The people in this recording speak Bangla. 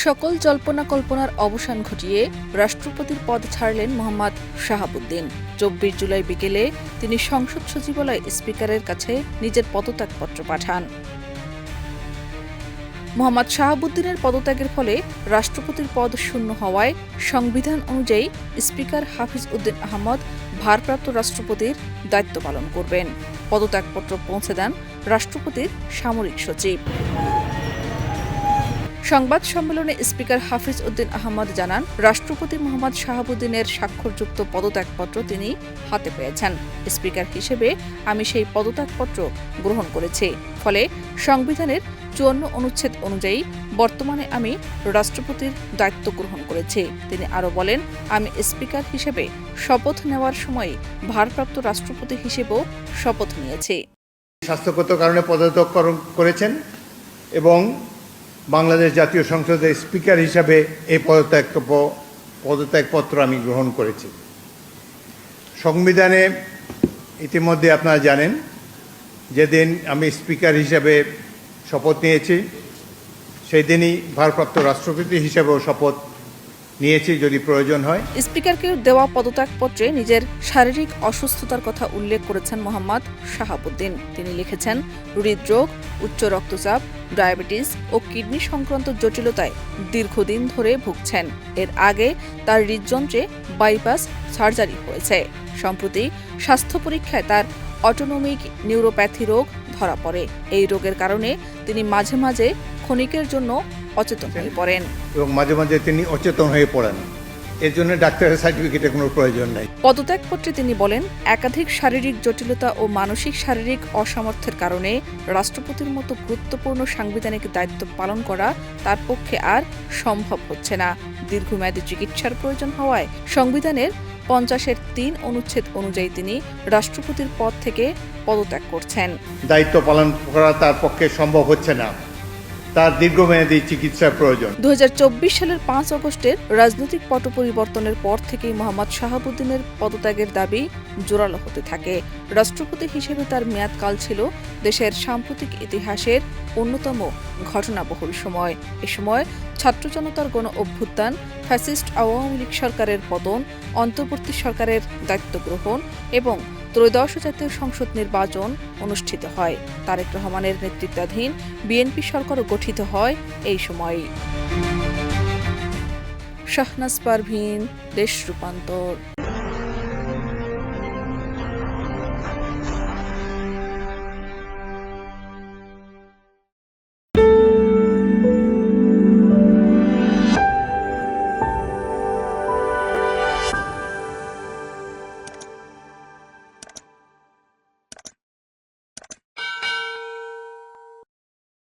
সকল জল্পনা কল্পনার অবসান ঘটিয়ে রাষ্ট্রপতির পদ ছাড়লেন মোহাম্মদ শাহাবুদ্দিন। ২৪ জুলাই বিকেলে তিনি সংসদ সচিবালয় স্পিকারের কাছে নিজের পদত্যাগপত্র পাঠান। মোহাম্মদ শাহাবুদ্দিনের পদত্যাগের ফলে রাষ্ট্রপতির পদ শূন্য হওয়ায় সংবিধান অনুযায়ী স্পিকার হাফিজ উদ্দিন আহমদ ভারপ্রাপ্ত রাষ্ট্রপতির দায়িত্ব পালন করবেন। পদত্যাগপত্র পৌঁছে দেন রাষ্ট্রপতির সামরিক সচিব। সংবাদ সম্মেলনে স্পিকার হাফিজ উদ্দিন আহমদ জানান, রাষ্ট্রপতি মোহাম্মদ শাহাবুদ্দিনের স্বাক্ষরযুক্ত পদত্যাগপত্র তিনি হাতে পেয়েছেন। স্পিকার হিসেবে আমি সেই পদত্যাগপত্র গ্রহণ করেছি। ফলে সংবিধানের ৫৪ অনুচ্ছেদ অনুযায়ী বর্তমানে আমি রাষ্ট্রপতির দায়িত্ব গ্রহণ করেছি। তিনি আরও বলেন, আমি স্পিকার হিসেবে শপথ নেওয়ার সময় ভারপ্রাপ্ত রাষ্ট্রপতি হিসেবেও শপথ নিয়েছি। স্বাস্থ্যগত কারণে পদত্যাগ করেছেন এবং বাংলাদেশ জাতীয় সংসদের স্পিকার হিসাবে এই পদত্যাগপত্র আমি গ্রহণ করেছি। সংবিধানে ইতিমধ্যে আপনারা জানেন, যেদিন আমি স্পিকার হিসাবে শপথ নিয়েছি সেই দিনই ভারপ্রাপ্ত রাষ্ট্রপতি হিসাবেও শপথ নিয়েছি যদি প্রয়োজন হয়। স্পিকারকে দেওয়া পদত্যাগপত্রে নিজের শারীরিক অসুস্থতার কথা উল্লেখ করেছেন মোহাম্মদ শাহাবুদ্দিন। তিনি লিখেছেন, হৃদরোগ, উচ্চ রক্তচাপ, ডায়াবেটিস ও কিডনি সংক্রান্ত জটিলতায় দীর্ঘদিন ধরে ভুগছেন। এর আগে তার হৃদযন্ত্রে বাইপাস সার্জারি হয়েছে। সম্প্রতি স্বাস্থ্য পরীক্ষায় তার অটোনমিক নিউরোপ্যাথি রোগ ধরা পড়ে। এই রোগের কারণে তিনি মাঝে মাঝে ক্ষণিকের জন্য অচেতন হয়ে পড়েন এবং মাঝে মাঝে তিনি অচেতন হয়ে পড়েন। এর জন্য ডাক্তারের সার্টিফিকেটের কোনো প্রয়োজন নাই। পদত্যাগপত্রে তিনি বলেন, একাধিক শারীরিক জটিলতা ও মানসিক শারীরিক অসামর্থ্যের কারণে রাষ্ট্রপতির মতো গুরুত্বপূর্ণ সাংবিধানিক দায়িত্ব পালন করা তার পক্ষে আর সম্ভব হচ্ছে না। দীর্ঘমেয়াদী চিকিৎসার প্রয়োজন হওয়ায় সংবিধানের ৫০-৩ অনুচ্ছেদ অনুযায়ী তিনি রাষ্ট্রপতির পদ থেকে পদত্যাগ করছেন। দায়িত্ব পালন করা তার পক্ষে সম্ভব হচ্ছে না, তার দীর্ঘমেয়াদী চিকিৎসার প্রয়োজন। ২০২৪ সালের ৫ আগস্টের রাজনৈতিক পট পরিবর্তনের পর থেকেই মোহাম্মদ শাহাবুদ্দিনের পদত্যাগের দাবি জোরালো হতে থাকে। রাষ্ট্রপতি হিসেবে তার মেয়াদকাল ছিল দেশের সাম্প্রতিক ইতিহাসের অন্যতম ঘটনাবহুল সময়। এ সময় ছাত্র জনতার গণ অভ্যুত্থান, ফ্যাসিস্ট আওয়ামী লীগ সরকারের পতন, অন্তর্বর্তী সরকারের দায়িত্ব গ্রহণ এবং ত্রয়োদশ জাতীয় সংসদ নির্বাচন অনুষ্ঠিত হয়। তারেক রহমানের নেতৃত্বাধীন বিএনপি সরকারও গঠিত হয় এই সময়ই। শাহনাজ পারভীন, দেশ রূপান্তর।